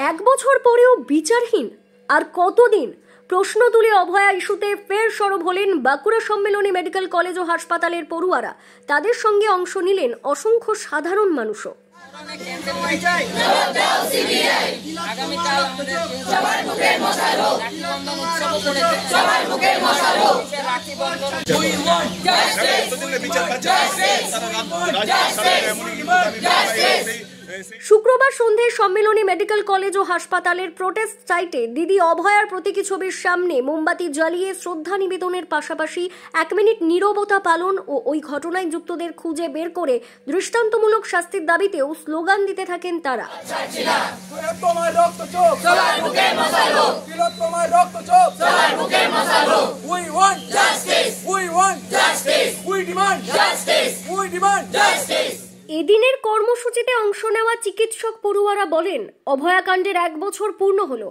এক বছর পরেও বিচারহীন আর কতদিন? প্রশ্ন তুলে অভয়া ইস্যুতে ফের সরব হলেন বাঁকুড়া সম্মেলনী মেডিকেল কলেজ ও হাসপাতালের পড়ুয়ারা। তাদের সঙ্গে অংশ নিলেন অসংখ্য সাধারণ মানুষও। শুক্রবার সন্ধ্যায় সম্মেলনী মেডিকেল কলেজ ও হাসপাতালের প্রোটেস্ট সাইটে দিদি অভয়ার প্রতীকী ছবির সামনে মোমবাতি জ্বালিয়ে শ্রদ্ধা নিবেদনের পাশাপাশি 1 মিনিট নীরবতা পালন ও ওই ঘটনায় যুক্তদের খুঁজে বের করে দৃষ্টান্তমূলক শাস্তির দাবিতেও স্লোগান দিতে থাকেন তারা। এদিনের কর্মসূচিতে অংশ নেওয়া চিকিৎসক পড়ুয়ারা বলেন, অভয়াকাণ্ডের 1 বছর পূর্ণ হলো,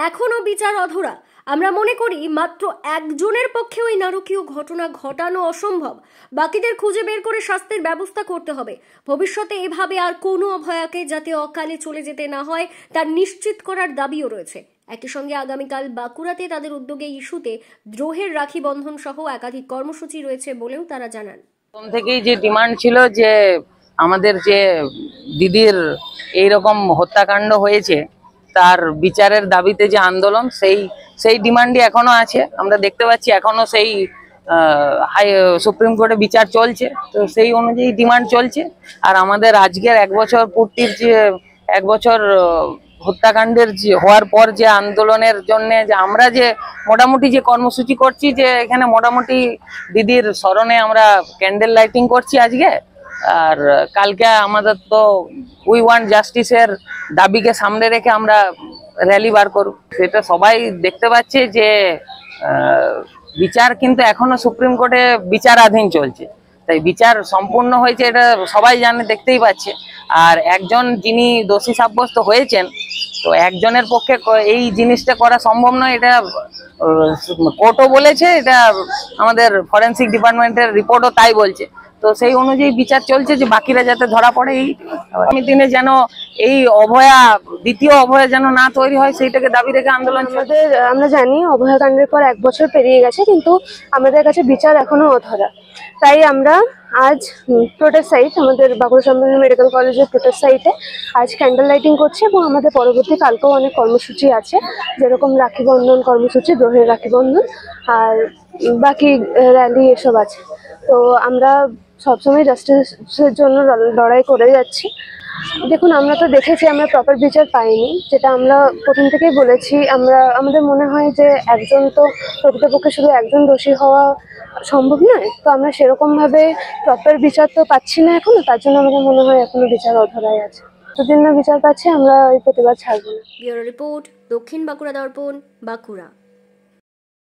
এখনো বিচার অধরা। আমরা মনে করি মাত্র একজনের পক্ষে ওই নারকীয় ঘটনা ঘটানো অসম্ভব। বাকিদের খুঁজে বের করে শাস্তির ব্যবস্থা করতে হবে। ভবিষ্যতে এভাবে আর কোনো অভয়াকে যাতে অকালে চলে যেতে না হয় তার নিশ্চিত করার দাবিও রয়েছে। একই সঙ্গে আগামীকাল বাঁকুড়াতে তাদের উদ্যোগে ইস্যুতে দ্রোহের রাখি বন্ধন সহ একাধিক কর্মসূচি রয়েছে বলেও তারা জানান। প্রথম থেকেই যে ডিমান্ড ছিল যে আমাদের যে দিদির এইরকম হত্যাকাণ্ড হয়েছে তার বিচারের দাবিতে যে আন্দোলন, সেই ডিমান্ডই এখনো আছে। আমরা দেখতে পাচ্ছি এখনো সেই সুপ্রিম কোর্টে বিচার চলছে, তো সেই অনুযায়ী ডিমান্ড চলছে। আর আমাদের আজকের 1 বছর পূর্তির যে 1 বছর হত্যাকাণ্ডের যে হওয়ার পর যে আন্দোলনের জন্য যে আমরা যে মোটামুটি যে কর্মসূচি করছি, যে এখানে মোটামুটি দিদির স্মরণে আমরা ক্যান্ডেল লাইটিং করছি আজকে। আর কালকে আমাদের তো উই ওয়ান্ট জাস্টিসের দাবিকে সামনে রেখে আমরা র্যালি বার করব। সেটা সবাই দেখতে পাচ্ছে যে বিচার কিন্তু এখনো সুপ্রিম কোর্টে বিচারাধীন চলছে। তাই বিচার সম্পূর্ণ হয়েছে এটা সবাই জানে, দেখতেই পাচ্ছে। আর একজন যিনি দোষী সাব্যস্ত হয়েছেন, তো একজনের পক্ষে এই জিনিসটা করা সম্ভব নয়, এটা কোর্টও বলেছে, এটা আমাদের ফরেন্সিক ডিপার্টমেন্টের রিপোর্টও তাই বলছে। তো সেই অনুযায়ী বিচার চলছে যে বাকিরা যাতে ধরা পড়ে, এই আগামী দিনে যেন এই অভয়া দ্বিতীয় অভয়া যেন না তৈরি হয় সেইটাকে দাবি রেখে আন্দোলন চলছে। আমরা জানি অভয়াকাণ্ডের পর 1 বছর পেরিয়ে গেছে, কিন্তু আমাদের কাছে বিচার এখনো অধরা। তাই আমরা আজ প্রোটেস্ট সাইট, আমাদের বাঁকুড়া সম্মেলনী মেডিকেল কলেজের প্রোটেস্ট সাইটে আজ ক্যান্ডেল লাইটিং করছি এবং আমাদের পরবর্তী কালকেও অনেক কর্মসূচি আছে, যেরকম রাখি বন্ধন কর্মসূচি, দ্রোহের রাখি বন্ধন, আর বাকি র্যালি এসব আছে। তো আমরা সবসময় জাস্টিসের জন্য লড়াই করে যাচ্ছি। দেখুন, আমরা তো দেখেছি আমরা প্রপার বিচার পাইনি, যেটা আমরা প্রথম থেকেই বলেছি। আমাদের মনে হয় যে একজন তো প্রকৃতপক্ষে শুধু একজন দোষী হওয়া সম্ভব নয়, তো আমরা সেরকমভাবে প্রপার বিচার তো পাচ্ছি না এখনো। তার জন্য আমাদের মনে হয় এখনো বিচার অধরাই আছে। যতদিন না বিচার পাচ্ছি আমরা এই প্রতিবাদ ছাড়বো না। ব্যুরো রিপোর্ট, দক্ষিণ বাঁকুড়া দর্পণ, বাঁকুড়া।